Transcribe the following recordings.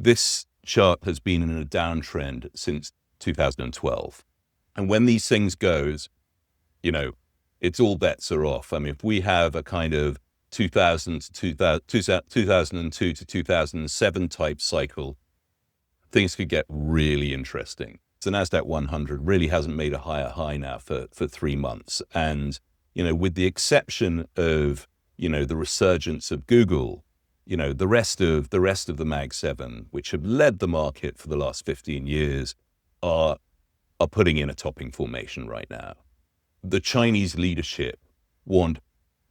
this chart has been in a downtrend since 2012. And when these things goes, it's all bets are off. I mean, if we have a kind of 2002 to 2007 type cycle, things could get really interesting. The NASDAQ 100 really hasn't made a higher high now for 3 months. And, with the exception of, the resurgence of Google, the rest of the Mag 7, which have led the market for the last 15 years, are putting in a topping formation right now. The Chinese leadership want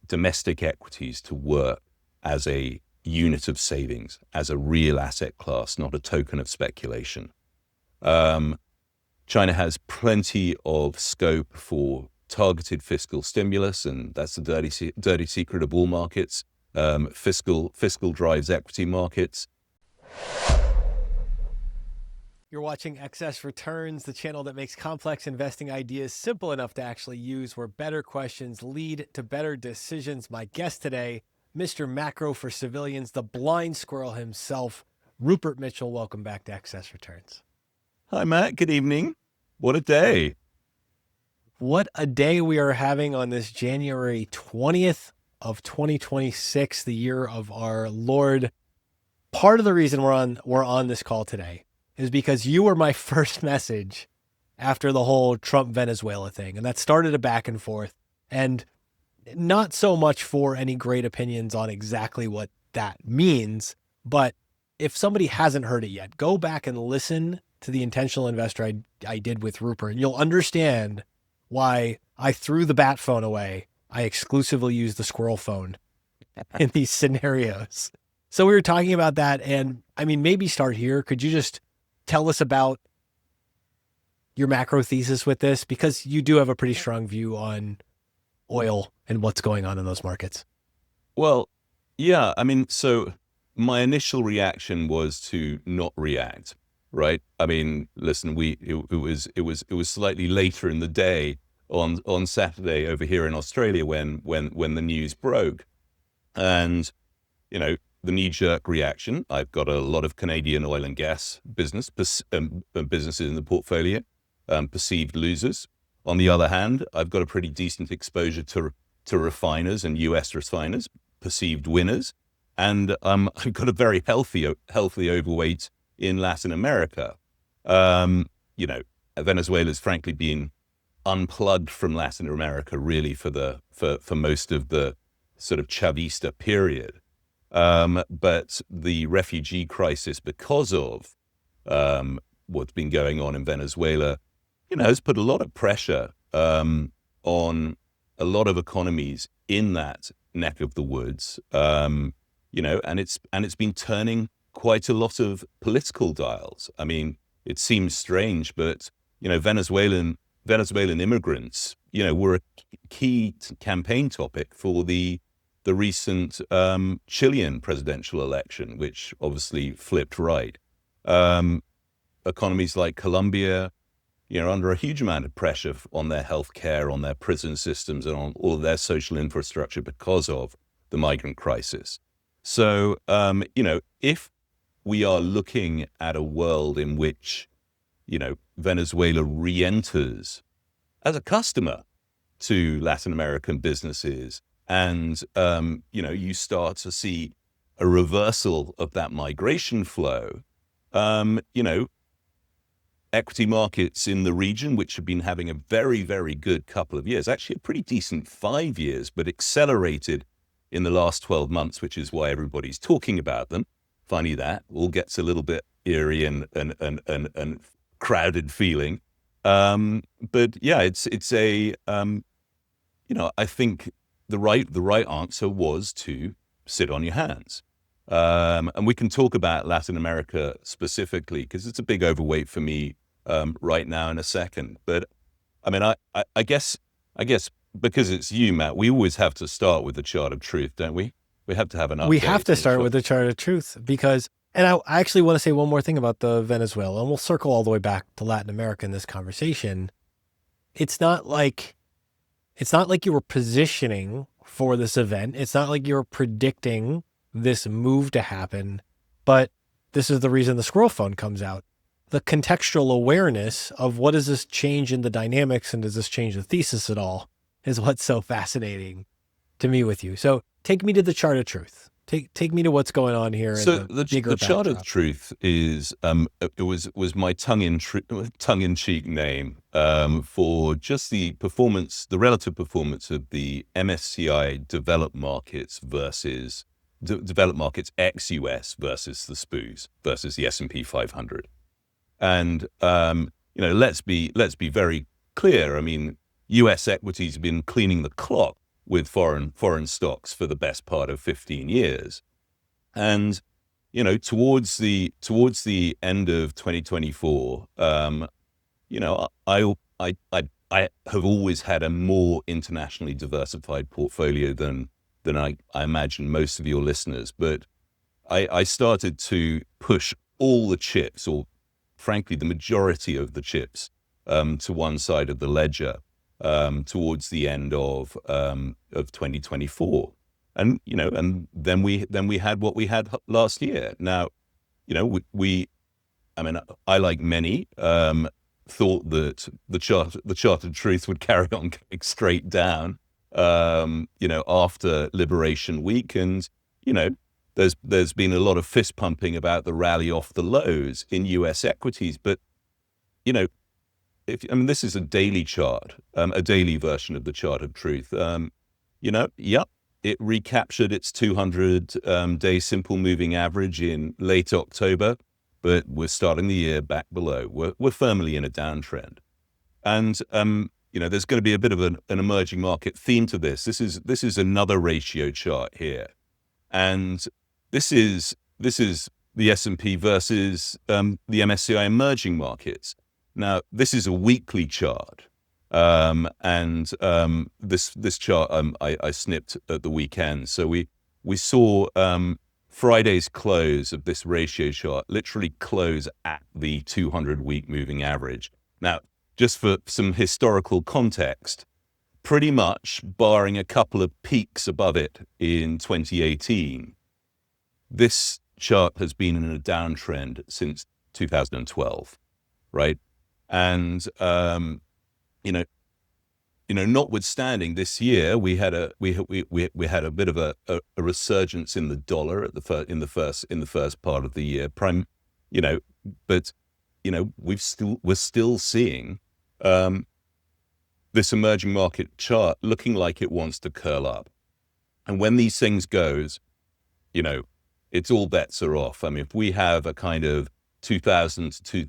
domestic equities to work as a unit of savings, as a real asset class, not a token of speculation. China has plenty of scope for targeted fiscal stimulus, and that's the dirty secret of all markets. Fiscal drives equity markets. You're watching Excess Returns, the channel that makes complex investing ideas simple enough to actually use, where better questions lead to better decisions. My guest today, Mr. Macro for Civilians, the blind squirrel himself, Rupert Mitchell. Welcome back to Excess Returns. Hi, Matt. Good evening. What a day. What a day we are having on this January 20th of 2026, the year of our Lord. Part of the reason we're on this call today is because you were my first message after the whole Trump Venezuela thing. And that started a back and forth, and not so much for any great opinions on exactly what that means. But if somebody hasn't heard it yet, go back and listen to the intentional investor I did with Rupert, and you'll understand why I threw the bat phone away. I exclusively use the squirrel phone in these scenarios. So we were talking about that. And I mean, maybe start here. Could you just tell us about your macro thesis with this? Because you do have a pretty strong view on oil and what's going on in those markets. Well, yeah. I mean, so my initial reaction was to not react, right? I mean, listen, it was slightly later in the day on Saturday over here in Australia when the news broke, and the knee-jerk reaction. I've got a lot of Canadian oil and gas businesses in the portfolio, perceived losers. On the other hand, I've got a pretty decent exposure to refiners and U.S. refiners, perceived winners, and I've got a very healthy overweight in Latin America. Venezuela's frankly been unplugged from Latin America really for most of the sort of Chavista period. But the refugee crisis, because of what's been going on in Venezuela, has put a lot of pressure on a lot of economies in that neck of the woods. And it's been turning quite a lot of political dials. I mean, it seems strange, but Venezuelan immigrants, were a key campaign topic for the recent Chilean presidential election, which obviously flipped right. Economies like Colombia, under a huge amount of pressure on their healthcare, on their prison systems, and on all of their social infrastructure because of the migrant crisis. So, if we are looking at a world in which, Venezuela re-enters as a customer to Latin American businesses, and, you start to see a reversal of that migration flow, equity markets in the region, which have been having a very, very good couple of years, actually a pretty decent 5 years, but accelerated in the last 12 months, which is why everybody's talking about them. Funny that all gets a little bit eerie and crowded feeling. But yeah, it's a, I think the right answer was to sit on your hands. And we can talk about Latin America specifically because it's a big overweight for me right now in a second. But I mean, I guess because it's you, Matt, we always have to start with the chart of truth, don't we? We have to have an update. We have to start with the chart of truth because, and I actually want to say one more thing about the Venezuela, and we'll circle all the way back to Latin America in this conversation. It's not like you were positioning for this event. It's not like you were predicting this move to happen, but this is the reason the Squirrel phone comes out. The contextual awareness of what does this change in the dynamics and does this change the thesis at all is what's so fascinating to me with you. So take me to the chart of truth. Take me to what's going on here. So in the bigger the chart backdrop. of truth is it was my tongue in cheek name for just the performance, the relative performance of the MSCI developed markets versus developed markets ex-US versus the SPOOs versus the S&P 500. And let's be very clear. I mean, US equities have been cleaning the clock with foreign stocks for the best part of 15 years. And, towards the end of 2024, I have always had a more internationally diversified portfolio than I imagine most of your listeners. But I started to push all the chips, or frankly, the majority of the chips, to one side of the ledger towards the end of 2024. And then we had what we had last year. Now, I, like many, thought that the chart of truth would carry on going straight down, after Liberation Week, and there's been a lot of fist pumping about the rally off the lows in U.S. equities, but this is a daily chart, a daily version of the chart of truth. It recaptured its 200-day simple moving average in late October, but we're starting the year back below. We're firmly in a downtrend, and there's going to be a bit of an emerging market theme to this. This is another ratio chart here, and this is the S&P versus the MSCI emerging markets. Now, this is a weekly chart. This chart I snipped at the weekend. So we saw Friday's close of this ratio chart literally close at the 200-week moving average. Now, just for some historical context, pretty much barring a couple of peaks above it in 2018, this chart has been in a downtrend since 2012, right? And notwithstanding this year, we had a bit of a resurgence in the dollar in the first part of the year. We're still seeing this emerging market chart looking like it wants to curl up. And when these things goes, it's all bets are off. I mean, if we have a kind of 2002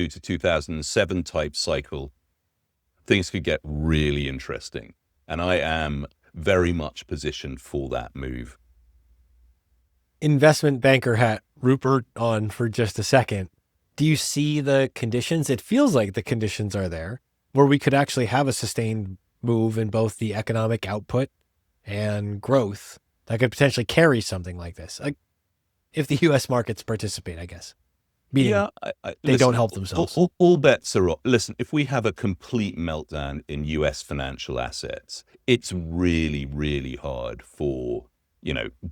to 2007 type cycle, things could get really interesting. And I am very much positioned for that move. Investment banker hat, Rupert, on for just a second. Do you see the conditions? It feels like the conditions are there where we could actually have a sustained move in both the economic output and growth that could potentially carry something like this. Like if the U.S. markets participate, I guess. Meaning they don't help themselves. All bets are off. Listen, if we have a complete meltdown in U.S. financial assets, it's really, really hard for,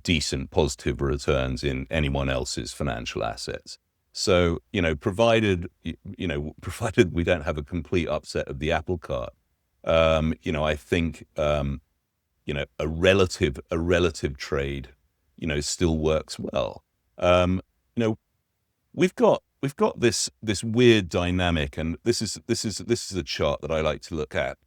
decent positive returns in anyone else's financial assets. So, provided we don't have a complete upset of the apple cart, I think, a relative trade, still works well. We've got this weird dynamic, and this is a chart that I like to look at.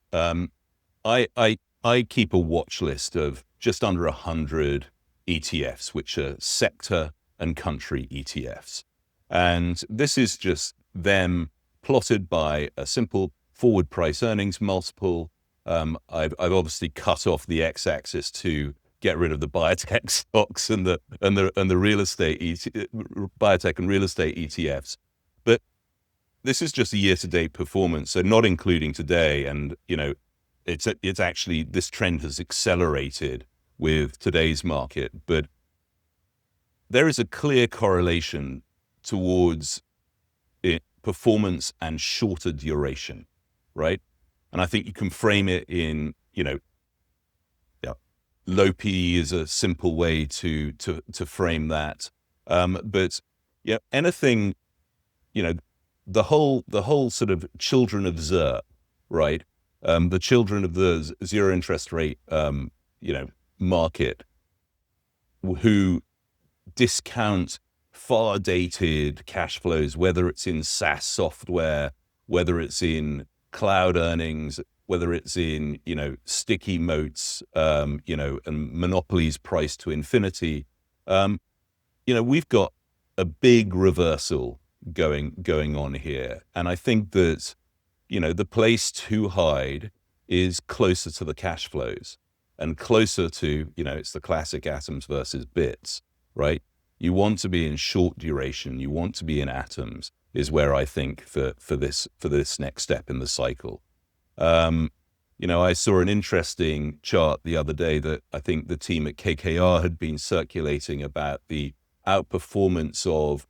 I keep a watch list of just under 100 ETFs, which are sector and country ETFs, and this is just them plotted by a simple forward price earnings multiple. I've obviously cut off the x-axis to get rid of the biotech stocks and the real estate biotech and real estate ETFs. But this is just a year-to-date performance, so not including today. And it's actually, this trend has accelerated with today's market. But there is a clear correlation towards performance and shorter duration, right? And I think you can frame it in, low PE is a simple way to frame that. But yeah, anything, you know, the whole sort of children of Zer, right? The children of the zero interest rate, market, who discount far dated cash flows, whether it's in SaaS software, whether it's in cloud earnings, whether it's in, sticky moats, and monopolies priced to infinity. We've got a big reversal going on here. And I think that, the place to hide is closer to the cash flows and closer to, it's the classic atoms versus bits, right? You want to be in short duration. You want to be in atoms is where I think for this next step in the cycle. I saw an interesting chart the other day that I think the team at KKR had been circulating about the outperformance of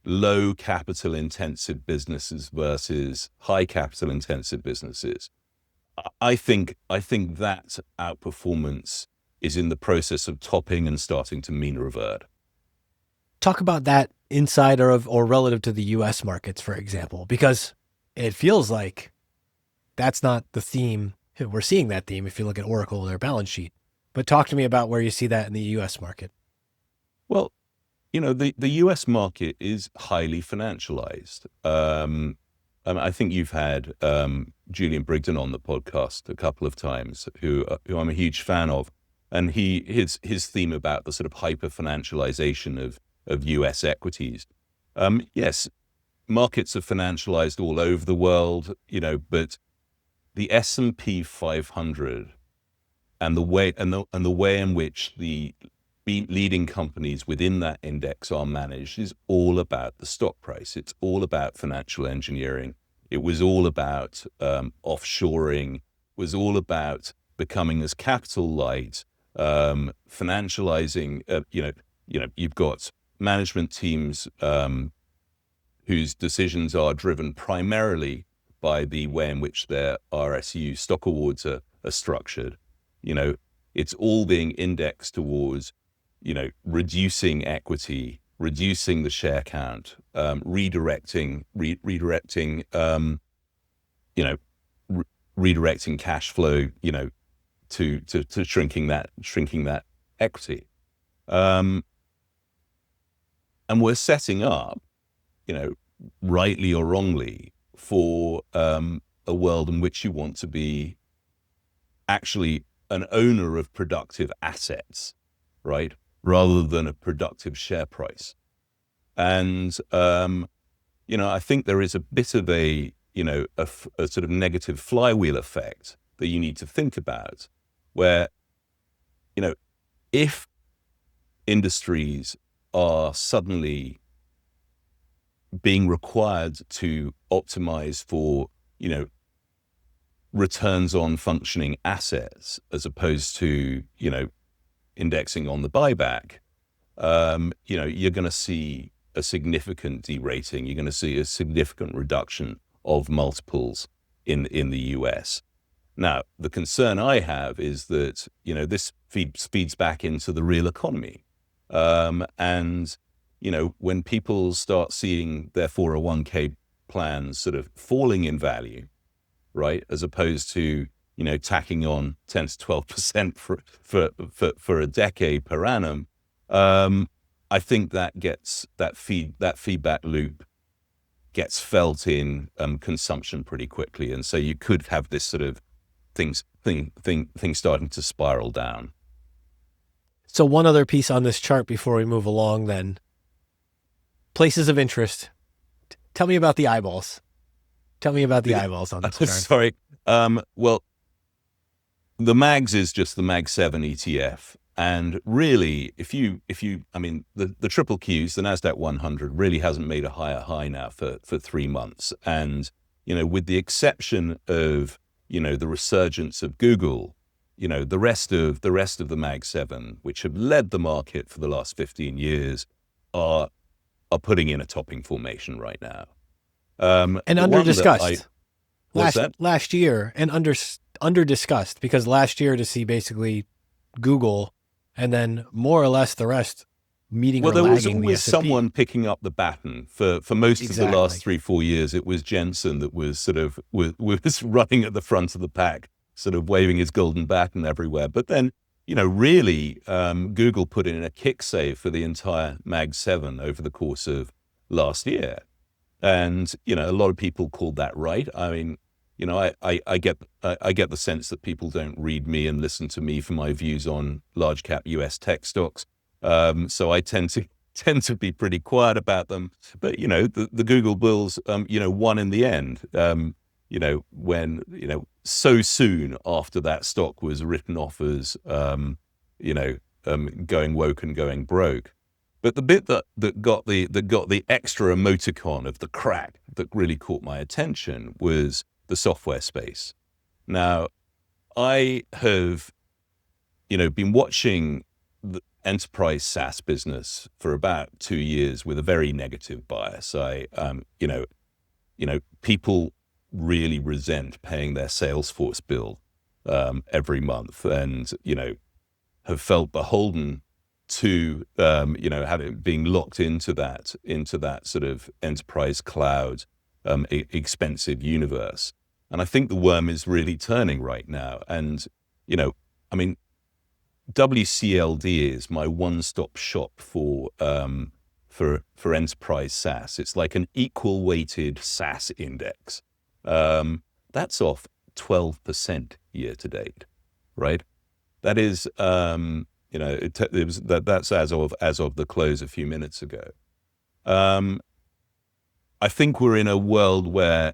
low capital intensive businesses versus high capital intensive businesses. I think that outperformance is in the process of topping and starting to mean revert. Talk about that inside or relative to the US markets, for example, because it feels like that's not the theme. We're seeing that theme if you look at Oracle and their balance sheet. But talk to me about where you see that in the US market. Well, the US market is highly financialized. I think you've had Julian Brigden on the podcast a couple of times, who I'm a huge fan of, and his theme about the sort of hyper financialization of US equities. Yes, markets are financialized all over the world, but the S&P 500 and the way in which the leading companies within that index are managed is all about the stock price. It's all about financial engineering. It was all about offshoring. It was all about becoming as capital light, financializing. You've got management teams whose decisions are driven primarily by the way in which their RSU stock awards are structured. It's all being indexed towards reducing equity, reducing the share count, redirecting cash flow, to shrinking that equity. And we're setting up, rightly or wrongly, for a world in which you want to be actually an owner of productive assets, right? Rather than a productive share price. And, I think there is a bit of a sort of negative flywheel effect that you need to think about, where, if industries are suddenly being required to optimize for, returns on functioning assets, as opposed to, indexing on the buyback, you're going to see a significant derating. You're going to see a significant reduction of multiples in the US. Now, the concern I have is that, this feeds back into the real economy. And, when people start seeing their 401k plans sort of falling in value, right, as opposed to, tacking on 10 to 12% for a decade per annum, I think that feedback loop gets felt in consumption pretty quickly, and so you could have this sort of thing starting to spiral down. So one other piece on this chart before we move along, then, places of interest. Tell me about the eyeballs. Tell me about the eyeballs on this chart. Sorry. Well, the MAGS is just the MAG 7 ETF. And really, the triple Qs, the NASDAQ 100 really hasn't made a higher high now for 3 months. And, with the exception of, the resurgence of Google, the rest of the MAG 7, which have led the market for the last 15 years, are putting in a topping formation right now. And under discussed last year, and under discussed, because last year to see basically Google and then more or less the rest meeting Well, or there was lagging the always S&P. someone picking up the baton for most of the Exactly. last 3-4 years. It was Jensen that was sort of was running at the front of the pack, sort of waving his golden baton everywhere. But then, really, Google put in a kick save for the entire Mag 7 over the course of last year, and a lot of people called that right. I mean, I get the sense that people don't read me and listen to me for my views on large cap US tech stocks. So I tend to be pretty quiet about them. But the Google bulls, won in the end. When so soon after that stock was written off as going woke and going broke. But the bit that got the extra emoticon of the crack that really caught my attention was the software space. Now, I have been watching the enterprise SaaS business for about 2 years with a very negative bias. People really resent paying their Salesforce bill every month, and have felt beholden to being locked into that sort of enterprise cloud expensive universe. And I think the worm is really turning right now. And WCLD is my one-stop shop for enterprise SaaS. It's like an equal weighted SaaS index. That's off 12% year to date, right? That is, that's as of the close a few minutes ago. I think we're in a world where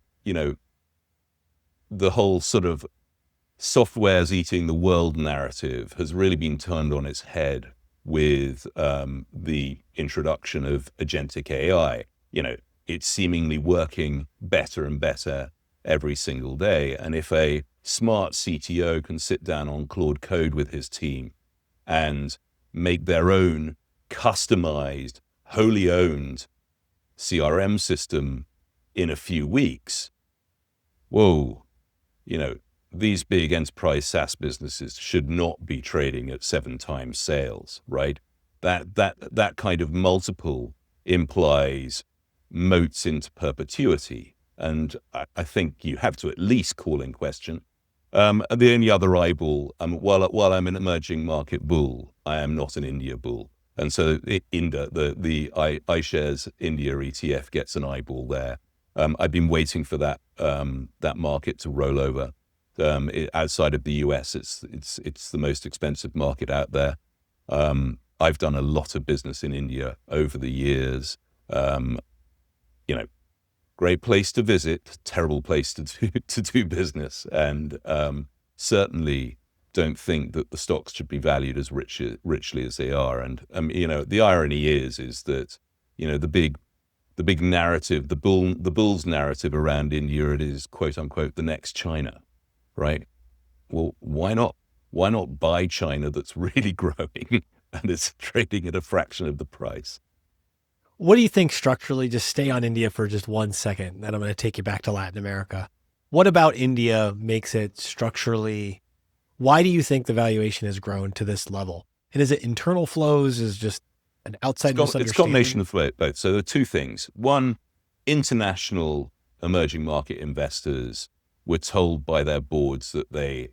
the whole sort of software's eating the world narrative has really been turned on its head with the introduction of agentic AI. It's seemingly working better and better every single day. And if a smart CTO can sit down on Claude Code with his team and make their own customized, wholly owned CRM system in a few weeks, whoa, these big enterprise SaaS businesses should not be trading at 7 times sales, right? That kind of multiple implies moats into perpetuity. And I think you have to at least call in question. The only other eyeball, while I'm an emerging market bull, I am not an India bull. And so the iShares India ETF gets an eyeball there. I've been waiting for that market to roll over. Outside of the US, it's the most expensive market out there. I've done a lot of business in India over the years. Great place to visit, terrible place to do business, and certainly don't think that the stocks should be valued as richly as they are. And the irony is that the big narrative, the bull's narrative around India, it is quote unquote the next China, right? Well, why not buy China that's really growing and it's trading at a fraction of the price? What do you think structurally, just stay on India for just 1 second, then I'm going to take you back to Latin America. What about India makes it structurally, why do you think the valuation has grown to this level? And is it internal flows, is just an outside misunderstanding? It's a combination of both. So there are two things. One, international emerging market investors were told by their boards that they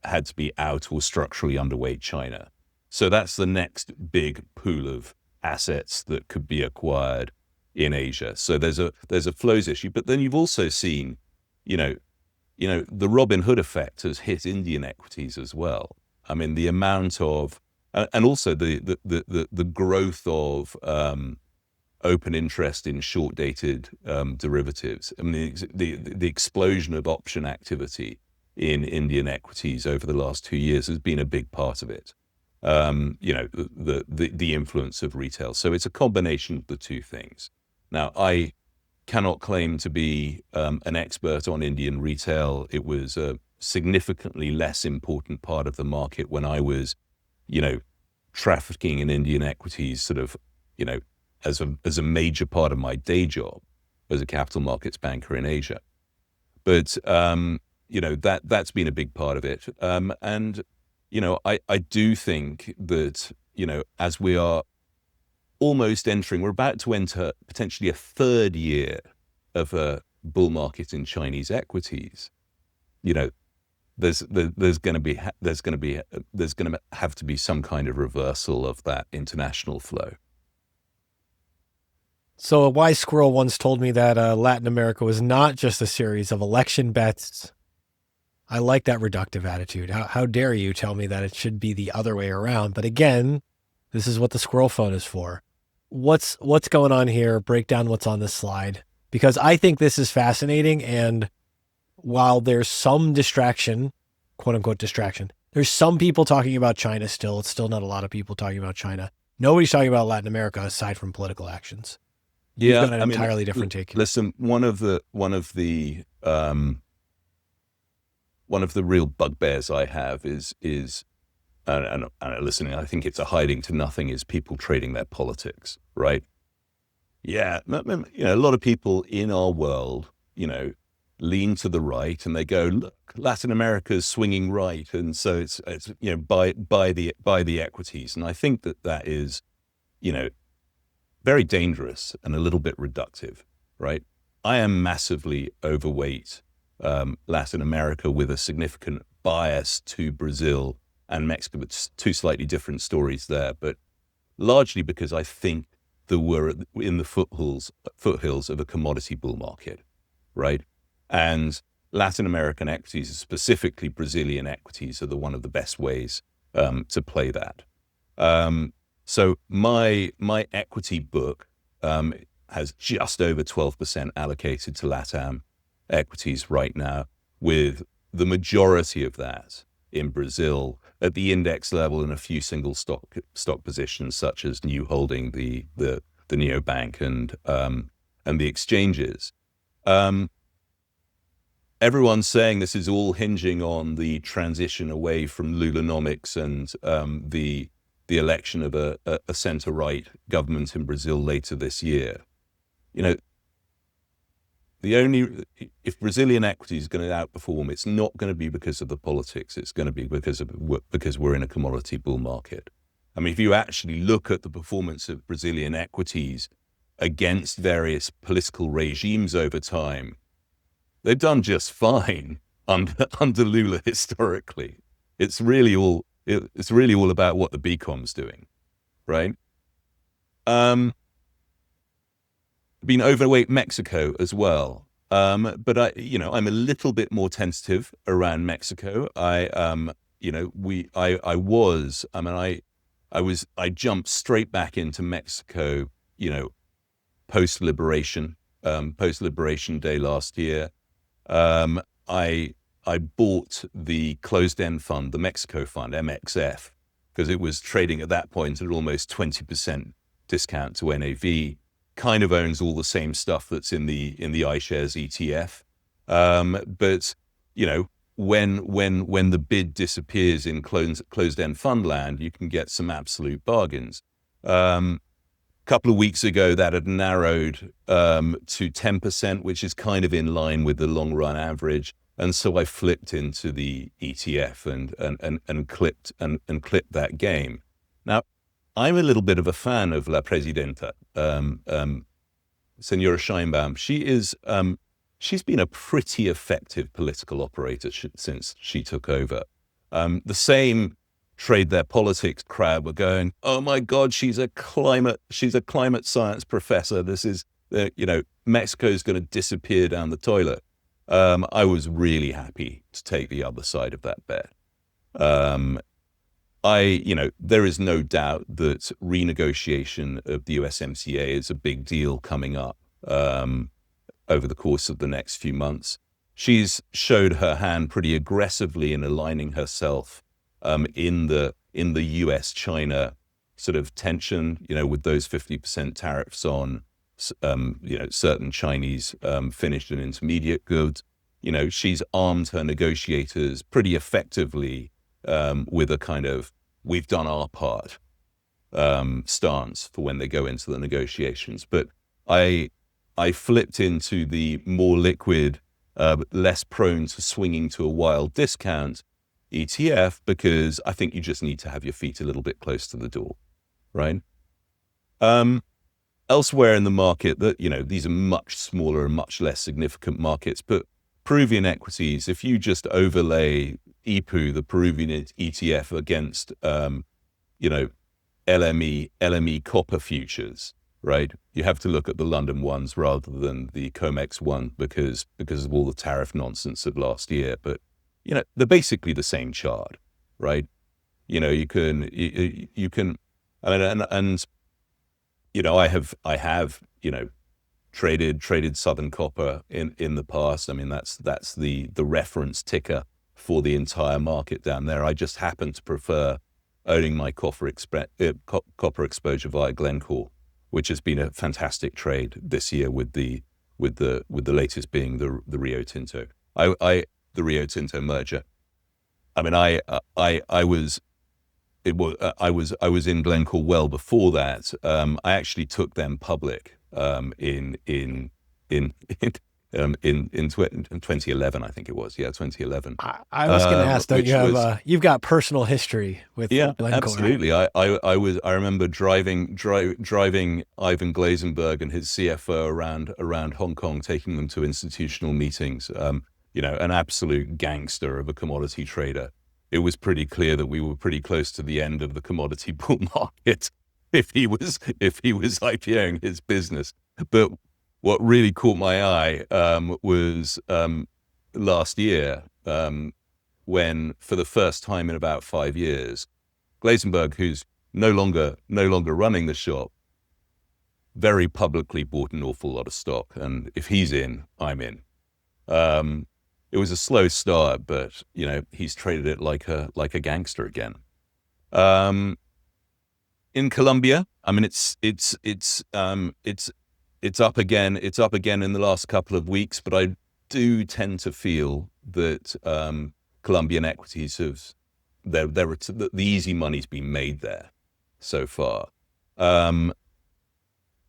had to be out or structurally underweight China. So that's the next big pool of assets that could be acquired in Asia. So there's a flows issue, but then you've also seen, the Robin Hood effect has hit Indian equities as well. I mean, the amount of, and also the growth of open interest in short dated derivatives. I mean, the explosion of option activity in Indian equities over the last 2 years has been a big part of it. The influence of retail. So it's a combination of the two things. Now, I cannot claim to be an expert on Indian retail. It was a significantly less important part of the market when I was, trafficking in Indian equities, sort of, as a major part of my day job as a capital markets banker in Asia. But that's been a big part of it. And I do think that, as we are we're about to enter potentially a third year of a bull market in Chinese equities. There's going to have to be some kind of reversal of that international flow. So a wise squirrel once told me that Latin America was not just a series of election bets. I like that reductive attitude. How dare you tell me that it should be the other way around? But again, this is what the squirrel phone is for. What's going on here? Break down what's on this slide, because I think this is fascinating. And while there's some distraction, quote unquote distraction, there's some people talking about China still. It's still not a lot of people talking about China. Nobody's talking about Latin America aside from political actions. Yeah, You've got an entirely different take. Listen, one of the real bugbears I have is and listening, I think it's a hiding to nothing, is people trading their politics, right? Yeah, a lot of people in our world, lean to the right and they go, look, Latin America's swinging right, and so it's buy the equities, and I think that is, very dangerous and a little bit reductive, right? I am massively overweight Latin America with a significant bias to Brazil and Mexico, but two slightly different stories there, but largely because I think that we're in the foothills of a commodity bull market, right? And Latin American equities, specifically Brazilian equities, are one of the best ways to play that. So my equity book has just over 12% allocated to LATAM equities right now, with the majority of that in Brazil at the index level and a few single stock positions, such as New Holding, the neobank, and the exchanges. Everyone's saying this is all hinging on the transition away from Lulanomics and the election of a center-right government in Brazil later this year. If Brazilian equity is going to outperform, it's not going to be because of the politics. It's going to be because we're in a commodity bull market. I mean, if you actually look at the performance of Brazilian equities against various political regimes over time, they've done just fine under Lula historically. It's really all about what the BCom's doing, right? Been overweight Mexico as well, but I'm a little bit more tentative around Mexico. I jumped straight back into Mexico, post Liberation Day last year. I bought the closed-end fund, the Mexico fund, MXF, because it was trading at that point at almost 20% discount to NAV. Kind of owns all the same stuff that's in the iShares ETF, but when the bid disappears in closed-end fund land, you can get some absolute bargains. Couple of weeks ago, that had narrowed to 10%, which is kind of in line with the long-run average. And so I flipped into the ETF and clipped that game. Now, I'm a little bit of a fan of La Presidenta, Senora Sheinbaum. She's been a pretty effective political operator since she took over. The same trade their politics crowd were going, oh my God, she's a climate science professor. This is, Mexico's going to disappear down the toilet. I was really happy to take the other side of that bet. There is no doubt that renegotiation of the USMCA is a big deal coming up over the course of the next few months. She's showed her hand pretty aggressively in aligning herself in the US-China sort of tension, with those 50% tariffs on certain Chinese finished and intermediate goods. She's armed her negotiators pretty effectively with a kind of we've done our part stance for when they go into the negotiations. But I flipped into the more liquid, less prone to swinging to a wild discount ETF because I think you just need to have your feet a little bit close to the door, right? Elsewhere in the market, that these are much smaller and much less significant markets, but Peruvian equities, if you just overlay IPU, the Peruvian ETF, against LME copper futures, right? You have to look at the London ones rather than the COMEX one because of all the tariff nonsense of last year. But they're basically the same chart, right? You can and I have traded Southern Copper in the past. I mean, that's the reference ticker for the entire market down there. I just happen to prefer owning my copper exposure via Glencore, which has been a fantastic trade this year with the latest being the Rio Tinto. The Rio Tinto merger. I mean, I was in Glencore well before that. I actually took them public in 2011, I think it was. Yeah, 2011. I was going to ask, don't you have you've got personal history with Glencore? Absolutely. I remember driving Ivan Glasenberg and his CFO around Hong Kong, taking them to institutional meetings. An absolute gangster of a commodity trader. It was pretty clear that we were pretty close to the end of the commodity bull market if he was IPOing his business. But what really caught my eye was last year when, for the first time in about 5 years, Glasenberg, who's no longer running the shop, very publicly bought an awful lot of stock. And if he's in, I'm in. It was a slow start, but he's traded it like a gangster again. In Colombia, I mean, it's up again. It's up again in the last couple of weeks, but I do tend to feel that Colombian equities have the easy money's been made there so far.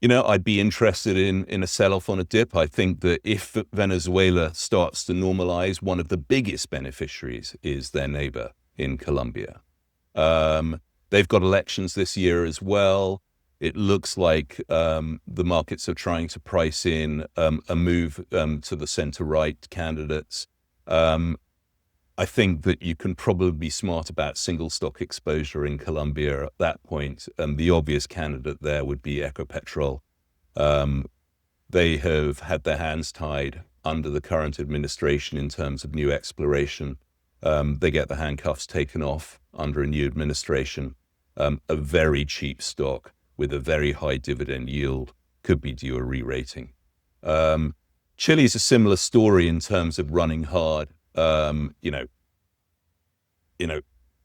I'd be interested in a sell-off on a dip. I think that if Venezuela starts to normalize, one of the biggest beneficiaries is their neighbor in Colombia. They've got elections this year as well. It looks like the markets are trying to price in a move to the center-right candidates. I think that you can probably be smart about single stock exposure in Colombia at that point. The obvious candidate there would be Ecopetrol. They have had their hands tied under the current administration in terms of new exploration. They get the handcuffs taken off under a new administration. A very cheap stock with a very high dividend yield could be due a re-rating. Chile is a similar story in terms of running hard.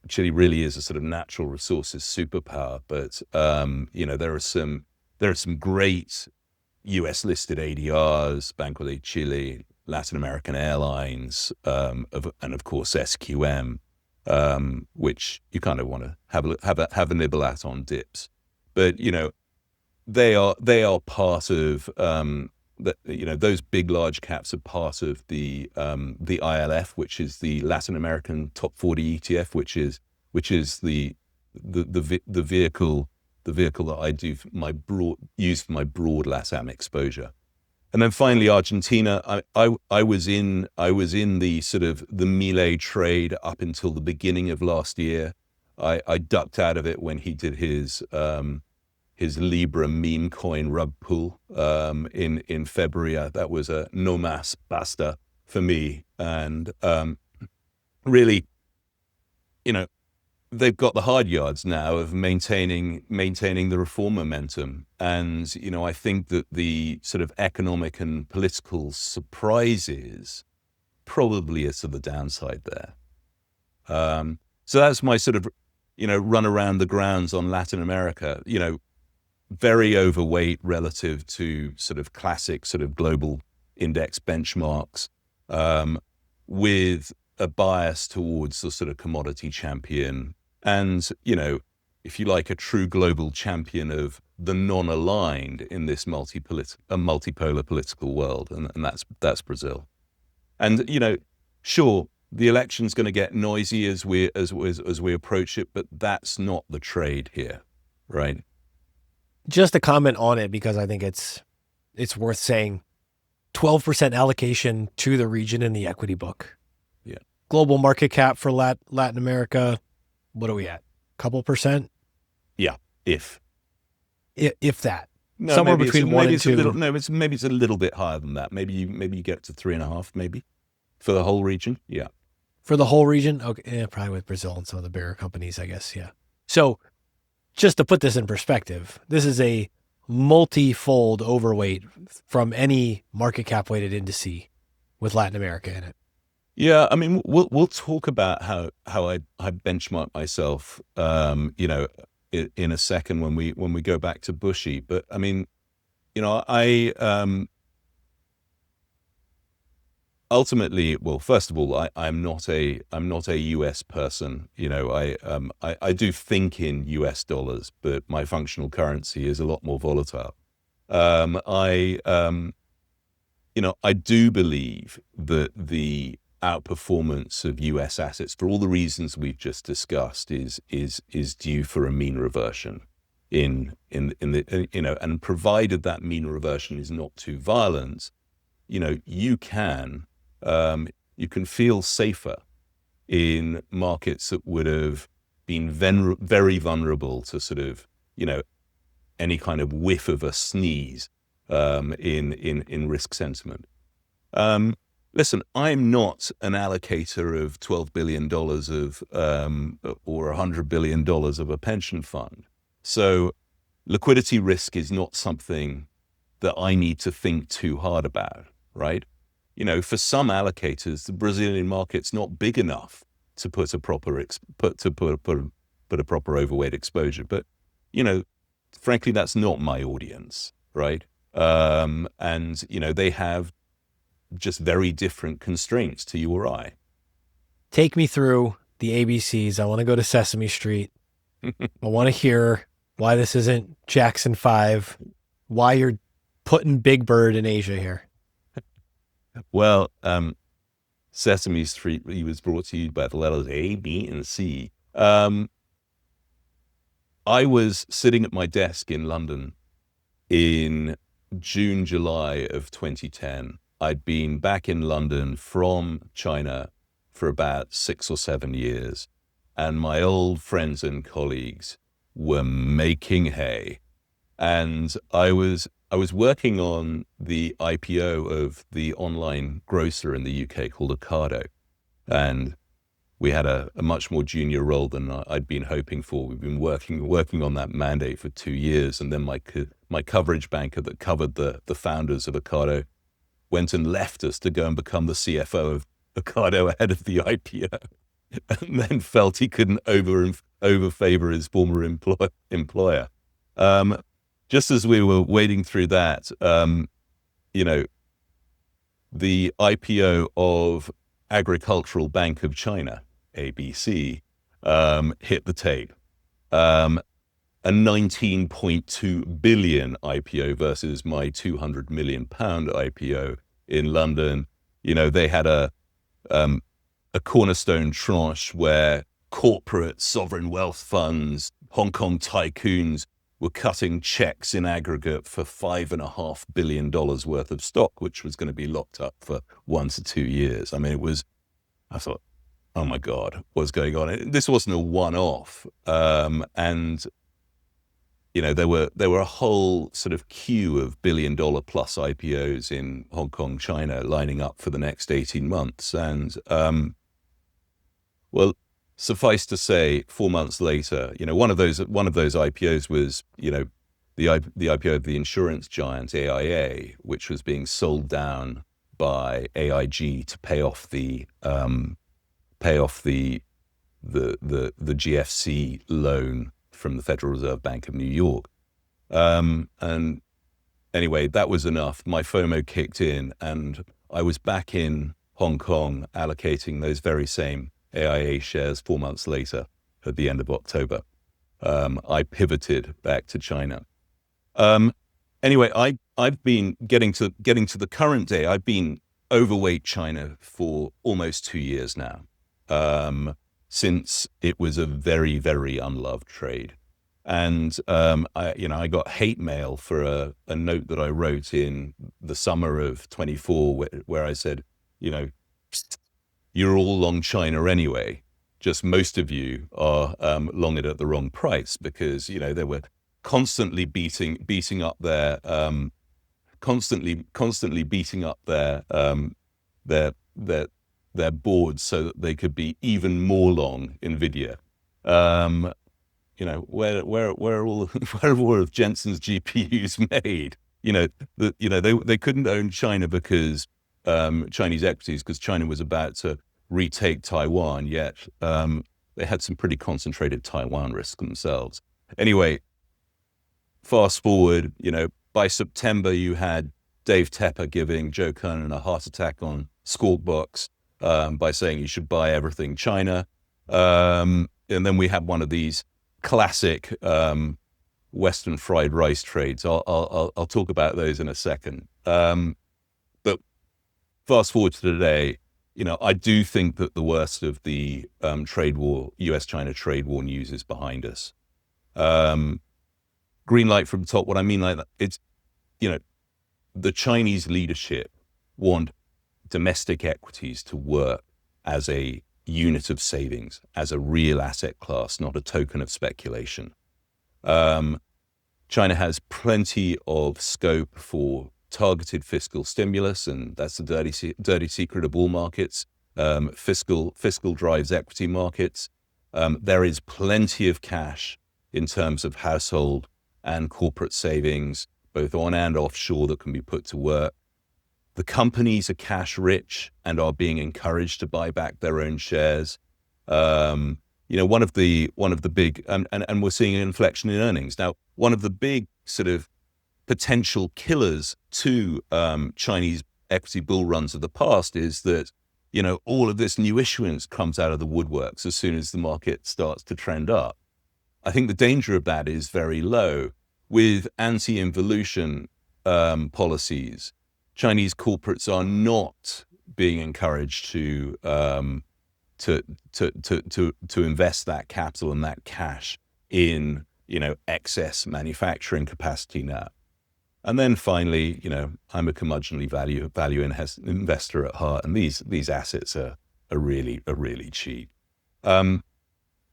Chile really is a sort of natural resources superpower, but there are some great U.S. listed ADRs, Banco de Chile, Latin American Airlines, and of course SQM, which you kind of want to have a nibble at on dips, but they are part of those big large caps are part of the ILF, which is the Latin American Top 40 ETF, which is the vehicle that I use for my broad LATAM exposure. And then finally Argentina. I was in the sort of the Milei trade up until the beginning of last year. I ducked out of it when he did his Libra meme coin rug pull in February. That was a no más basta for me. And really, they've got the hard yards now of maintaining the reform momentum. And I think that the sort of economic and political surprises probably is to the downside there. So that's my sort of run around the grounds on Latin America. Very overweight relative to sort of classic sort of global index benchmarks, with a bias towards the sort of commodity champion. And, if you like, a true global champion of the non-aligned in this multipolar political world. And that's Brazil. And, sure, the election's going to get noisy as we approach it, but that's not the trade here, right? Just a comment on it because I think it's worth saying. 12% allocation to the region in the equity book. Yeah. Global market cap for Latin America, what are we at? Couple percent? Yeah, if that. no, Somewhere maybe between one and two. maybe it's a little bit higher than that. Maybe you get to 3.5, maybe for the whole region. Yeah, For the whole region? Okay, yeah, probably with Brazil and some of the bigger companies, I guess. Yeah. So just to put this in perspective, this is a multi-fold overweight from any market cap weighted indice with Latin America in it. yeah. I mean, we'll talk about how I benchmark myself, in a second when we go back to Bushy. But I mean, I ultimately, well, first of all, I'm not a US person. I do think in US dollars, but my functional currency is a lot more volatile. I do believe that the outperformance of US assets, for all the reasons we've just discussed, is due for a mean reversion in the and provided that mean reversion is not too violent, you can feel safer in markets that would have been very vulnerable to sort of, any kind of whiff of a sneeze in risk sentiment. Listen, I'm not an allocator of $12 billion or $100 billion of a pension fund. So liquidity risk is not something that I need to think too hard about, right? For some allocators, the Brazilian market's not big enough to put a proper overweight exposure. But, frankly, that's not my audience, right? And they have just very different constraints to you or I. Take me through the ABCs. I want to go to Sesame Street. I want to hear why this isn't Jackson 5, why you're putting Big Bird in Asia here. Well, Sesame Street was brought to you by the letters A, B, and C. I was sitting at my desk in London in June, July of 2010. I'd been back in London from China for about 6 or 7 years, and my old friends and colleagues were making hay. And I was working on the IPO of the online grocer in the UK called Ocado, and we had a much more junior role than I'd been hoping for. We've been working on that mandate for 2 years, and then my coverage banker that covered the founders of Ocado went and left us to go and become the CFO of Ocado ahead of the IPO, and then felt he couldn't overfavor his former employer. Just as we were wading through that, the IPO of Agricultural Bank of China, ABC, hit the tape. A 19.2 billion IPO versus my 200 million pound IPO in London. They had a cornerstone tranche where corporate sovereign wealth funds, Hong Kong tycoons were cutting checks in aggregate for $5.5 billion worth of stock, which was going to be locked up for 1 to 2 years. I mean, I thought, oh my God, what's going on? This wasn't a one-off. And there were a whole sort of queue of $1 billion plus IPOs in Hong Kong, China, lining up for the next 18 months. And well, suffice to say, 4 months later, one of those IPOs was, the IPO of the insurance giant AIA, which was being sold down by AIG to pay off the GFC loan from the Federal Reserve Bank of New York. And anyway, that was enough. My FOMO kicked in, and I was back in Hong Kong allocating those very same AIA shares 4 months later at the end of October. I pivoted back to China. Anyway, I've been getting to the current day. I've been overweight China for almost 2 years now, since it was a very, very unloved trade. And I got hate mail for a note that I wrote in the summer of 24, where I said, "Psst, you're all long China anyway. Just most of you are long it at the wrong price," because they were constantly beating up their constantly beating up their their boards so that they could be even more long Nvidia. Where are all where are all of Jensen's GPUs made? They couldn't own China because Chinese equities, because China was about to retake Taiwan, yet they had some pretty concentrated Taiwan risk themselves. Anyway, fast forward, by September you had Dave Tepper giving Joe Kernan a heart attack on Squawk Box by saying you should buy everything China. And then we had one of these classic Western fried rice trades. I'll talk about those in a second. But fast forward to today, I do think that the worst of the trade war, US-China trade war news is behind us. Green light from the top. What I mean like that, it's, the Chinese leadership want domestic equities to work as a unit of savings, as a real asset class, not a token of speculation. China has plenty of scope for targeted fiscal stimulus, and that's the dirty secret of all markets. Fiscal drives equity markets. There is plenty of cash in terms of household and corporate savings, both on and offshore, that can be put to work. The companies are cash rich and are being encouraged to buy back their own shares. One of the big, and we're seeing an inflection in earnings. Now, one of the big sort of potential killers to Chinese equity bull runs of the past is that, all of this new issuance comes out of the woodworks as soon as the market starts to trend up. I think the danger of that is very low. With anti-involution policies, Chinese corporates are not being encouraged to invest that capital and that cash in excess manufacturing capacity now. And then finally, I'm a curmudgeonly value investor at heart, and these assets are really cheap.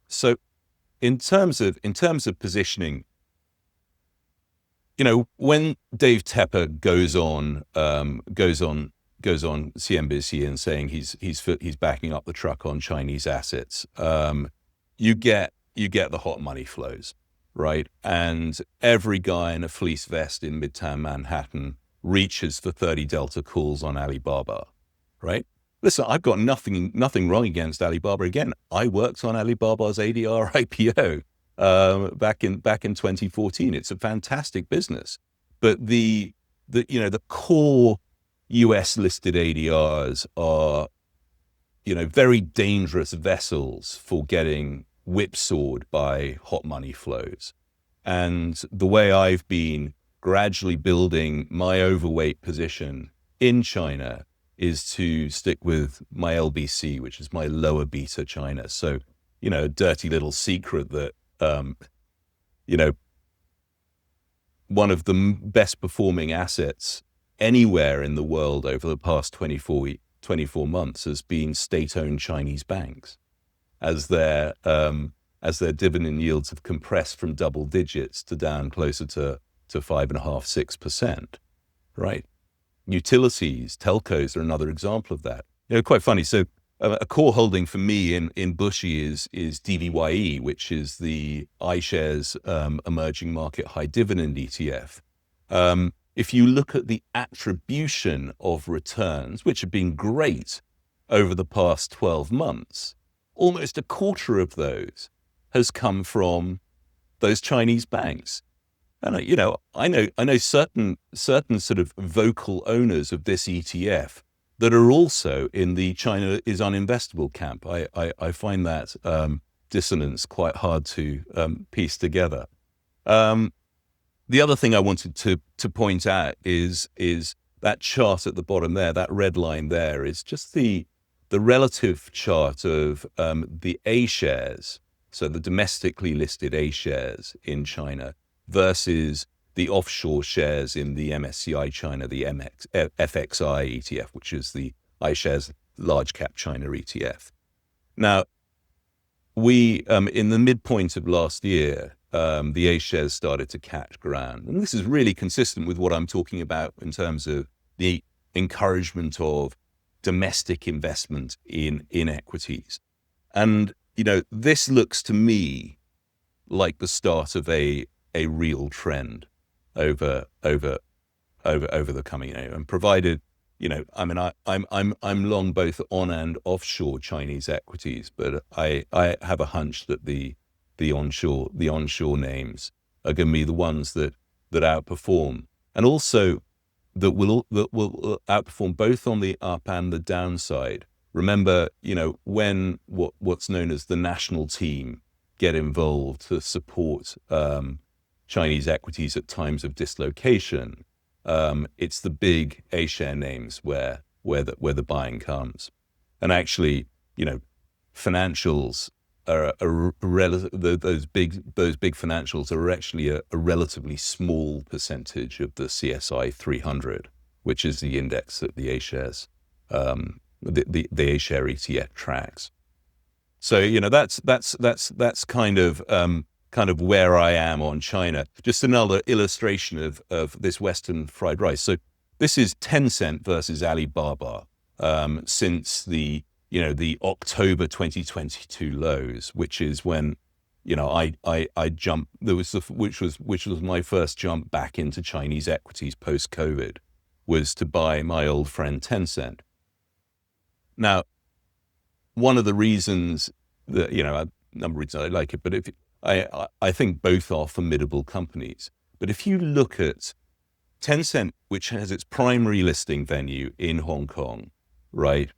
So in terms of positioning, when Dave Tepper goes on CNBC and saying he's backing up the truck on Chinese assets, you get the hot money flows, right? And every guy in a fleece vest in Midtown Manhattan reaches for 30 Delta calls on Alibaba, right? Listen, I've got nothing wrong against Alibaba. Again, I worked on Alibaba's ADR IPO back in 2014. It's a fantastic business, but the core US listed ADRs are very dangerous vessels for getting whipsawed by hot money flows. And the way I've been gradually building my overweight position in China is to stick with my LBC, which is my lower beta China. So, a dirty little secret that, one of the best performing assets anywhere in the world over the past 24 months has been state-owned Chinese banks, as their dividend yields have compressed from double digits to down closer to 5.5%, 6%, right? Utilities, telcos are another example of that. Quite funny. So a core holding for me in Bushy is DVYE, which is the iShares emerging market high dividend ETF. If you look at the attribution of returns, which have been great over the past 12 months, almost a quarter of those has come from those Chinese banks. And I know certain sort of vocal owners of this ETF that are also in the China is uninvestable camp. I find that dissonance quite hard to piece together. The other thing I wanted to point out is that chart at the bottom there, that red line there, is just the relative chart of the A shares so the domestically listed A shares in China versus the offshore shares in the MSCI China, the FXI ETF, which is the iShares Large Cap China ETF. Now, we, in the midpoint of last year, the A shares started to catch ground. And this is really consistent with what I'm talking about in terms of the encouragement of domestic investment in equities. And, this looks to me like the start of a real trend over the coming year. And provided, I'm long both on and offshore Chinese equities, but I have a hunch that the onshore names are going to be the ones that outperform, and also that will outperform both on the up and the downside. Remember, when what's known as the national team get involved to support Chinese equities at times of dislocation, it's the big A share names where the buying comes. And actually, financials are those big financials are actually a relatively small percentage of the CSI 300, which is the index that the A shares the A share ETF tracks. So that's kind of where I am on China. Just another illustration of this Western fried rice. So this is Tencent versus Alibaba since the October 2022 lows, which is when I jumped. Which was my first jump back into Chinese equities post COVID, was to buy my old friend Tencent. Now, one of the reasons that a number of reasons I like it, but I think both are formidable companies. But if you look at Tencent, which has its primary listing venue in Hong Kong, right?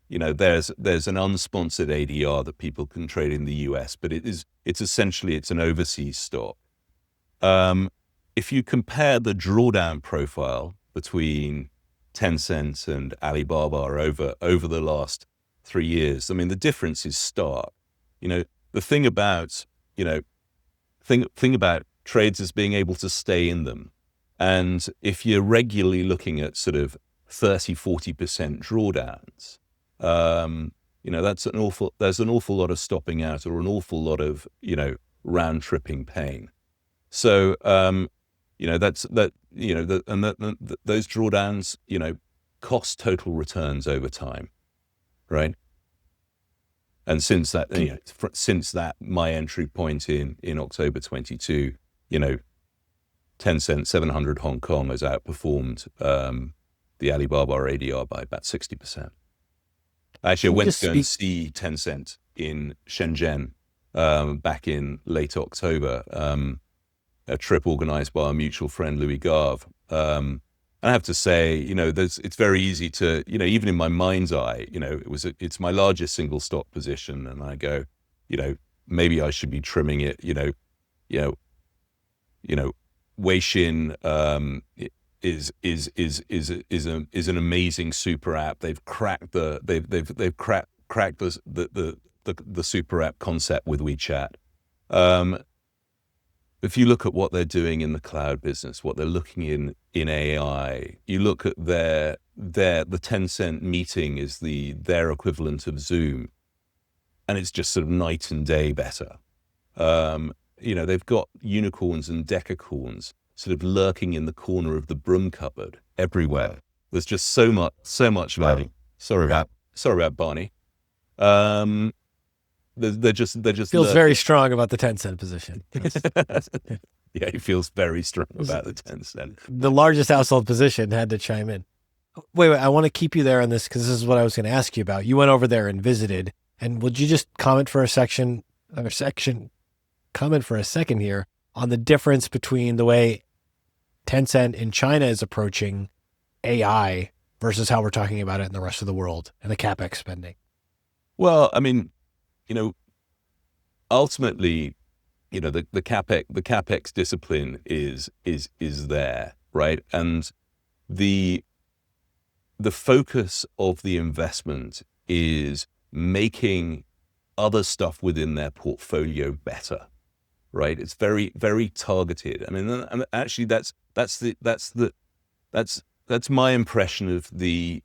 There's an unsponsored ADR that people can trade in the US, but it's essentially an overseas stock. If you compare the drawdown profile between Tencent and Alibaba over the last 3 years, I mean, the difference is stark. The thing about trades is being able to stay in them. And if you're regularly looking at sort of 30-40% drawdowns, there's an awful lot of stopping out, or an awful lot of round tripping pain. So those drawdowns cost total returns over time, right? And since that my entry point in October 22, Tencent 700 Hong Kong has outperformed the Alibaba ADR by about 60%. Actually, I went to go and see Tencent in Shenzhen back in late October, a trip organized by our mutual friend Louis Gave. I have to say, it's very easy to, even in my mind's eye, it's my largest single stock position, and I go, maybe I should be trimming it. Weixin is an amazing super app. They've cracked they've cracked the super app concept with WeChat. If you look at what they're doing in the cloud business, what they're looking in AI, you look at the Tencent meeting is their equivalent of Zoom, and it's just sort of night and day better. They've got unicorns and decacorns sort of lurking in the corner of the broom cupboard everywhere. There's just so much value. Sorry about Barney. They're just feels lurking. Very strong about the Tencent position. Yeah, he feels very strong about the Tencent. The largest household position had to chime in. Wait, I want to keep you there on this because this is what I was going to ask you about. You went over there and visited, and would you just comment for a second here on the difference between the way Tencent in China is approaching AI versus how we're talking about it in the rest of the world and the capex spending? Well, I mean, ultimately, the capex discipline is there, right? And the focus of the investment is making other stuff within their portfolio better, right? It's very, very targeted. I mean, and actually, that's my impression of the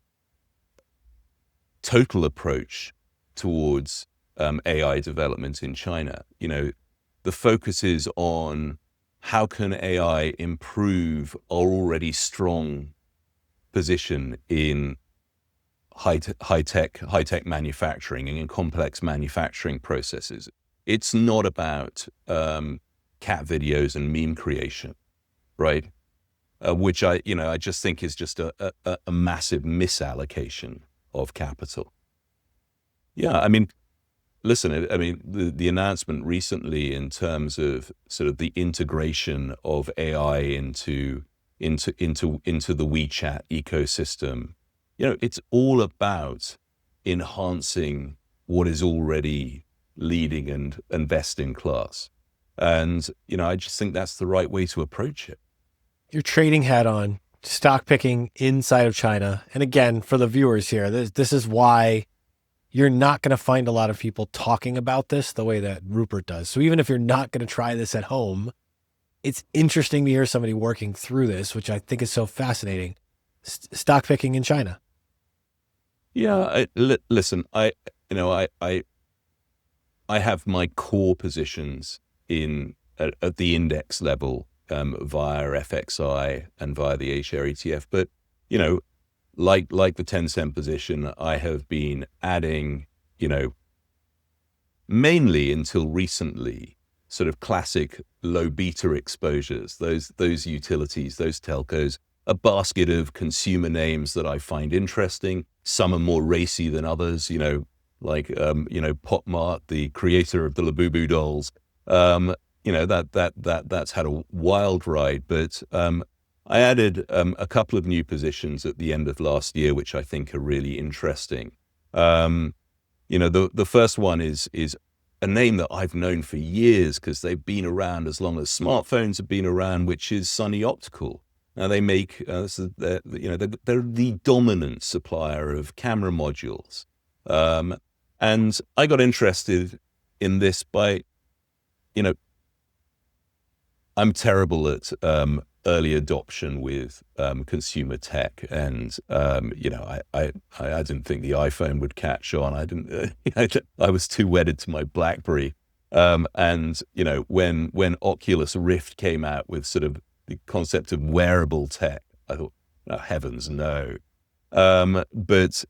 total approach towards AI development in China. The focus is on how can AI improve our already strong position in high-tech manufacturing and in complex manufacturing processes. It's not about cat videos and meme creation, right? Which I just think is just a massive misallocation of capital. Yeah, I mean, listen, I mean, the announcement recently in terms of sort of the integration of AI into the WeChat ecosystem, it's all about enhancing what is already leading and best in class. And, I just think that's the right way to approach it. Your trading hat on, stock picking inside of China. And again, for the viewers here, this is why you're not going to find a lot of people talking about this the way that Rupert does. So even if you're not going to try this at home, it's interesting to hear somebody working through this, which I think is so fascinating. Stock picking in China. Yeah, listen, I have my core positions at the index level via FXI and via the A-share ETF, but like the Tencent position, I have been adding, mainly until recently, sort of classic low beta exposures, those utilities, those telcos, a basket of consumer names that I find interesting. Some are more racy than others, like Popmart, the creator of the Labubu dolls. That's had a wild ride, but I added a couple of new positions at the end of last year, which I think are really interesting. The first one is a name that I've known for years because they've been around as long as smartphones have been around, which is Sunny Optical. Now they make they're the dominant supplier of camera modules, and I got interested in this by, I'm terrible at early adoption with consumer tech, and I didn't think the iPhone would catch on. I was too wedded to my BlackBerry, and when Oculus Rift came out with sort of the concept of wearable tech, I thought, oh, heavens no. But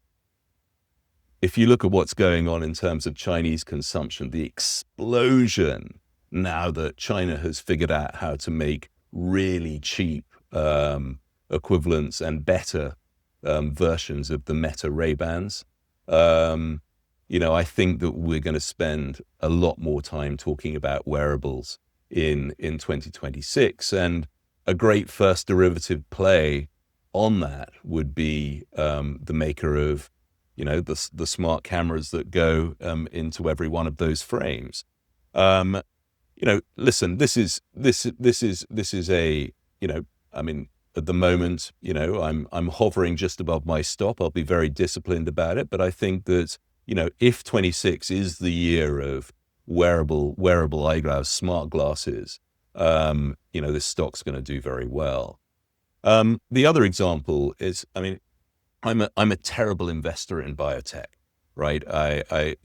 if you look at what's going on in terms of Chinese consumption, the explosion now that China has figured out how to make really cheap equivalents and better versions of the Meta Ray-Bans. I think that we're going to spend a lot more time talking about wearables in 2026, and a great first derivative play on that would be the maker of the smart cameras that go into every one of those frames. Listen, this is a, I mean, at the moment, I'm hovering just above my stop. I'll be very disciplined about it, but I think that, if 26 is the year of wearable eyeglass, smart glasses, this stock's going to do very well. The other example is, I mean, I'm a terrible investor in biotech, right? I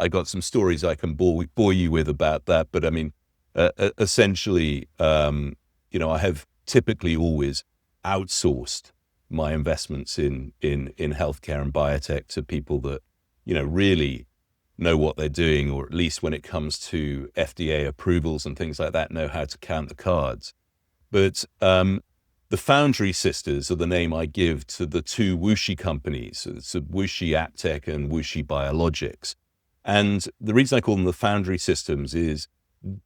got some stories I can bore you with about that, but I mean, essentially, I have typically always outsourced my investments in healthcare and biotech to people that really know what they're doing, or at least when it comes to FDA approvals and things like that, know how to count the cards. But the Foundry sisters are the name I give to the two Wuxi companies. It's Wuxi AppTech and Wuxi Biologics. And the reason I call them the Foundry systems is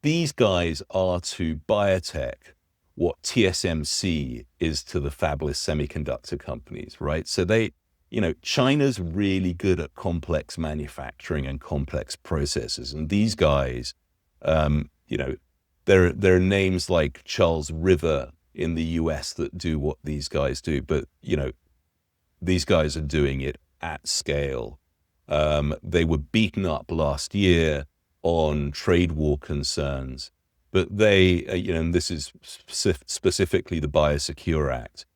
these guys are to biotech what TSMC is to the fabless semiconductor companies, right? So China's really good at complex manufacturing and complex processes. And these guys, there are names like Charles River in the US that do what these guys do, but these guys are doing it at scale. They were beaten up last year on trade war concerns, but they, and this is specifically the Biosecure Act.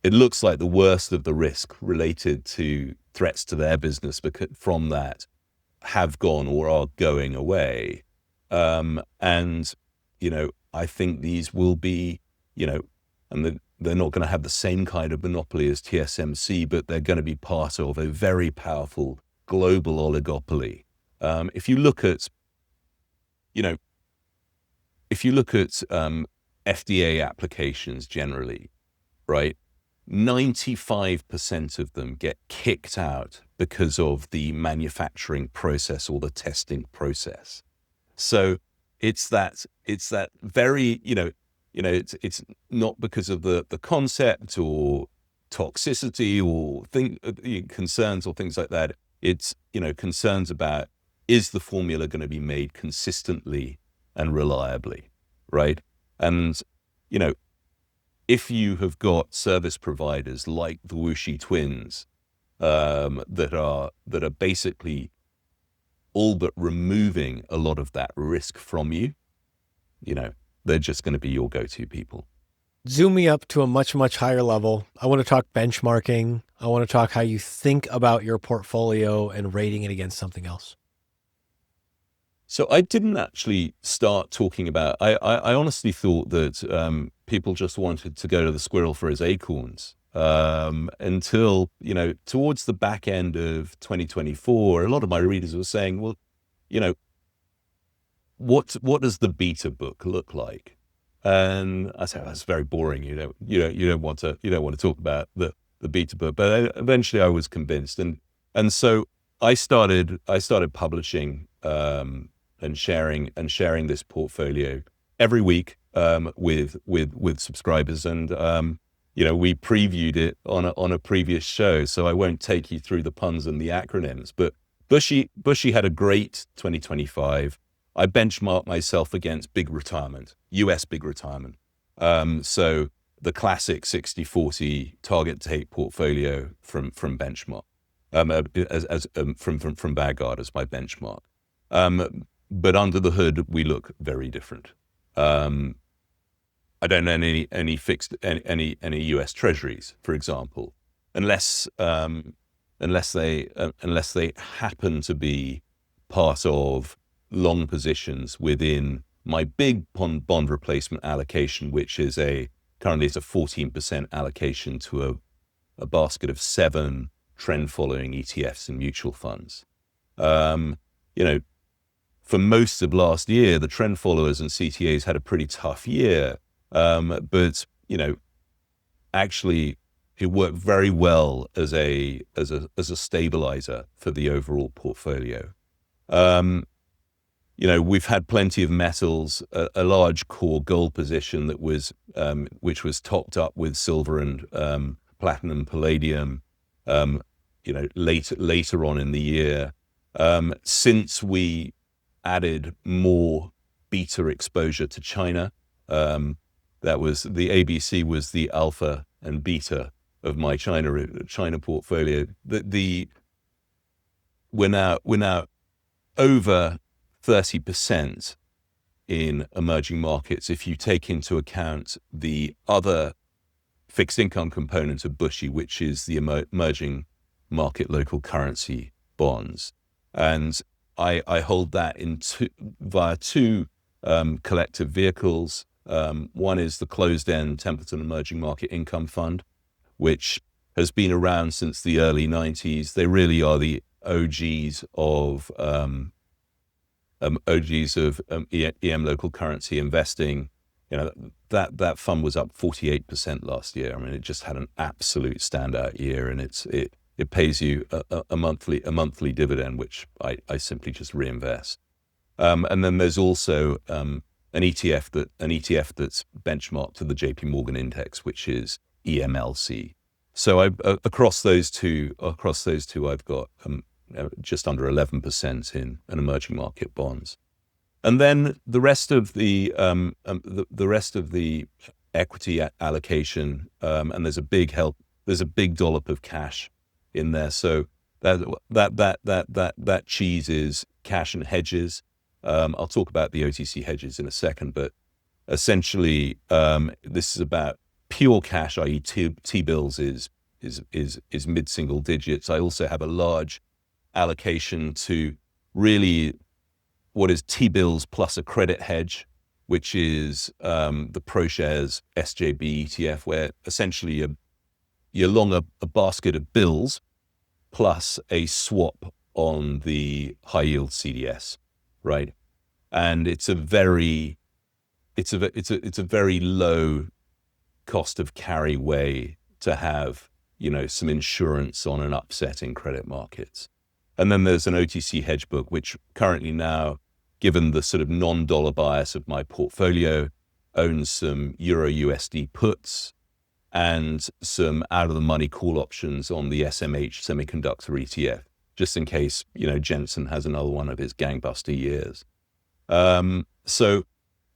It looks like the worst of the risk related to threats to their business from that have gone or are going away. And, I think these will be, and they're not going to have the same kind of monopoly as TSMC, but they're going to be part of a very powerful global oligopoly. If you look at FDA applications generally, right, 95% of them get kicked out because of the manufacturing process or the testing process. So it's that very, it's not because of the concept or toxicity or concerns or things like that. It's, concerns about, is the formula going to be made consistently and reliably, right? And, if you have got service providers like the Wuxi twins that are basically all but removing a lot of that risk from you, they're just going to be your go-to people. Zoom me up to a much, much higher level. I want to talk benchmarking. I want to talk how you think about your portfolio and rating it against something else. So I didn't actually start talking about, I honestly thought that people just wanted to go to the squirrel for his acorns until, towards the back end of 2024, a lot of my readers were saying, well, what does the beta book look like? And I said, that's very boring. You don't want to talk about the beta book. But eventually I was convinced. And so I started publishing and sharing this portfolio every week with subscribers, and we previewed it on a previous show, so I won't take you through the puns and the acronyms. But Bushy had a great 2025. I benchmarked myself against big retirement, US big retirement. So the classic 60-40 target date portfolio from benchmark, from Vanguard as my benchmark. But under the hood, we look very different. I don't own any fixed any U.S. Treasuries, for example, unless they happen to be part of long positions within my big bond replacement allocation, which is currently it's a 14% allocation to a basket of 7 trend following ETFs and mutual funds. For most of last year, the trend followers and CTAs had a pretty tough year. But actually it worked very well as a stabilizer for the overall portfolio. We've had plenty of metals, a large core gold position that was, which was topped up with silver and platinum, palladium, later on in the year. Since we added more beta exposure to China, that was the ABC was the alpha and beta of my China portfolio. We're now over 30% in emerging markets if you take into account the other fixed income component of Bushy, which is the emerging market local currency bonds. And I hold that via two collective vehicles. One is the closed-end Templeton Emerging Market Income Fund, which has been around since the early 90s. They really are the OGs of EM local currency investing. That fund was up 48% last year. I mean, it just had an absolute standout year, and it pays you a monthly dividend, which I simply just reinvest. And then there's also an ETF that's benchmarked to the JP Morgan index, which is EMLC. So across those two, I've got just under 11% in an emerging market bonds, and then the rest of the equity allocation, and there's a big dollop of cash in there. So That cheese is cash and hedges. I'll talk about the OTC hedges in a second, but essentially, this is about pure cash, i.e., T-bills is mid-single digits. I also have a large allocation to really what is T-bills plus a credit hedge, which is the ProShares SJB ETF, where essentially you're long a basket of bills plus a swap on the high yield CDS, right? And it's a very low cost of carry way to have, some insurance on an upset in credit markets. And then there's an OTC hedge book, which currently now, given the sort of non-dollar bias of my portfolio, owns some Euro USD puts and some out-of-the-money call options on the SMH semiconductor ETF, just in case, Jensen has another one of his gangbuster years. And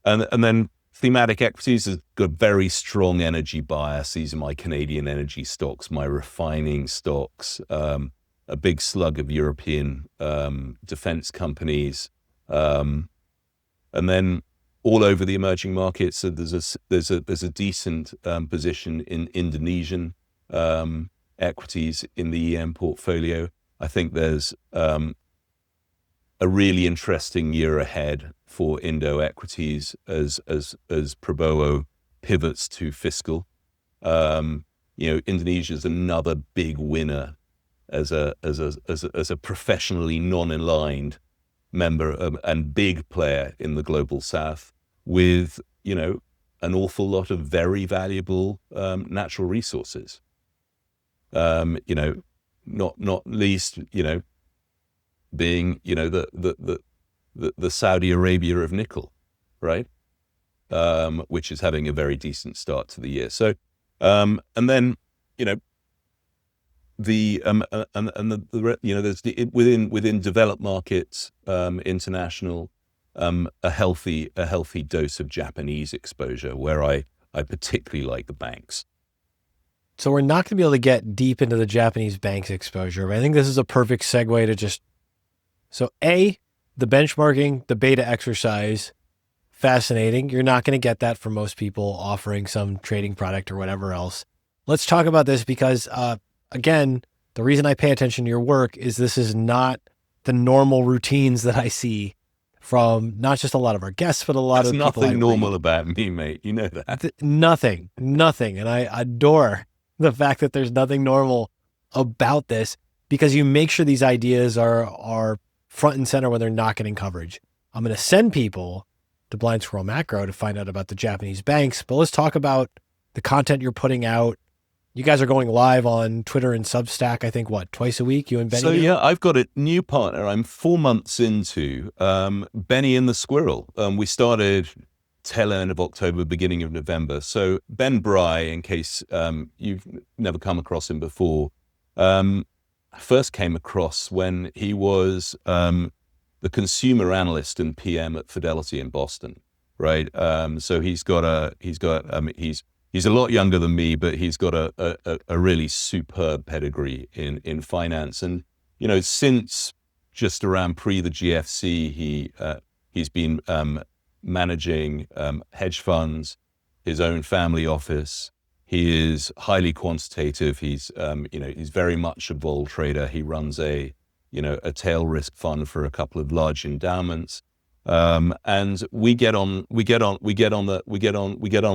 then thematic equities has got a very strong energy bias. These are my Canadian energy stocks, my refining stocks, a big slug of European defense companies, and then all over the emerging markets. So there's a decent position in Indonesian equities in the EM portfolio. I think there's a really interesting year ahead for Indo equities as Prabowo pivots to fiscal. Indonesia is another big winner as a professionally non-aligned member and big player in the global south with, an awful lot of very valuable natural resources. Not least, being, the Saudi Arabia of nickel, right? Which is having a very decent start to the year. So, and then, there's within developed markets, international, a healthy dose of Japanese exposure, where I particularly like the banks. So we're not going to be able to get deep into the Japanese banks exposure, but I think this is a perfect segue to the benchmarking, the beta exercise, fascinating. You're not going to get that from most people offering some trading product or whatever else. Let's talk about this because, again, the reason I pay attention to your work is this is not the normal routines that I see from not just a lot of our guests, but a lot of people. There's nothing normal about me, mate. You know that. Nothing. And I adore the fact that there's nothing normal about this because you make sure these ideas are front and center when they're not getting coverage. I'm going to send people to Blind Squirrel Macro to find out about the Japanese banks, but let's talk about the content you're putting out. You guys are going live on Twitter and Substack, I think, twice a week, you and Benny? So, yeah, I've got a new partner. I'm 4 months into Benny and the Squirrel. We started tail end of October, beginning of November. So Ben Bry, in case you've never come across him before, I first came across when he was the consumer analyst and PM at Fidelity in Boston, right? So he's a lot younger than me, but he's got a really superb pedigree in finance. And, since just around pre the GFC, he's been managing hedge funds, his own family office. He is highly quantitative. He's very much a vol trader. He runs a tail risk fund for a couple of large endowments. And we get on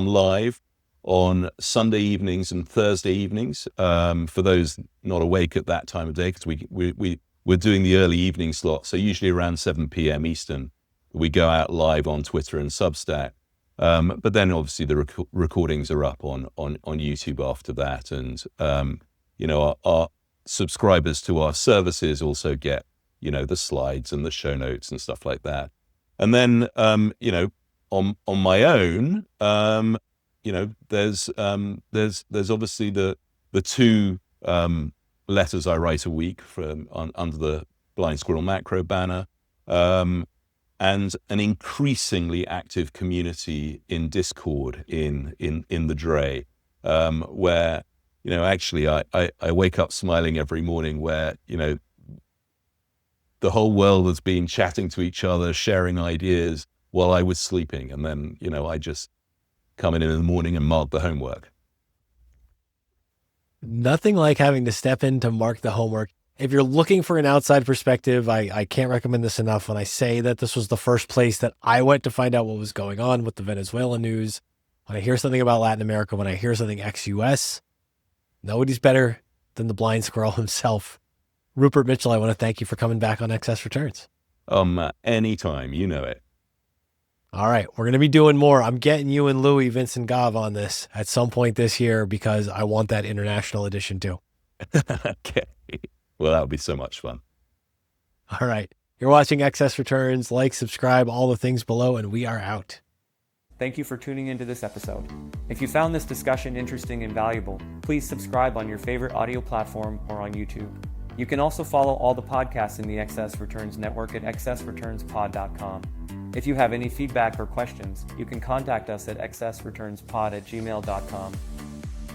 live on Sunday evenings and Thursday evenings, for those not awake at that time of day, because we're doing the early evening slot. So usually around 7 p.m. Eastern, we go out live on Twitter and Substack. But then obviously the recordings are up on YouTube after that. And, our subscribers to our services also get, the slides and the show notes and stuff like that. And then, on my own, there's obviously the two letters I write a week under the Blind Squirrel Macro banner, and an increasingly active community in Discord in the Dre, where actually I wake up smiling every morning where, the whole world has been chatting to each other, sharing ideas while I was sleeping. And then, I just come in the morning and mark the homework. Nothing like having to step in to mark the homework. If you're looking for an outside perspective, I can't recommend this enough when I say that this was the first place that I went to find out what was going on with the Venezuela news. When I hear something about Latin America, when I hear something ex-US, nobody's better than the blind squirrel himself. Rupert Mitchell, I want to thank you for coming back on Excess Returns. Anytime, you know it. All right, we're going to be doing more. I'm getting you and Louis Vincent Gov on this at some point this year because I want that international edition too. Okay. Well, that would be so much fun. All right. You're watching Excess Returns. Like, subscribe, all the things below, and we are out. Thank you for tuning into this episode. If you found this discussion interesting and valuable, please subscribe on your favorite audio platform or on YouTube. You can also follow all the podcasts in the Excess Returns Network at excessreturnspod.com. If you have any feedback or questions, you can contact us at excessreturnspod@gmail.com.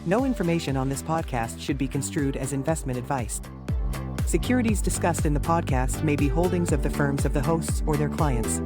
No information on this podcast should be construed as investment advice. Securities discussed in the podcast may be holdings of the firms of the hosts or their clients.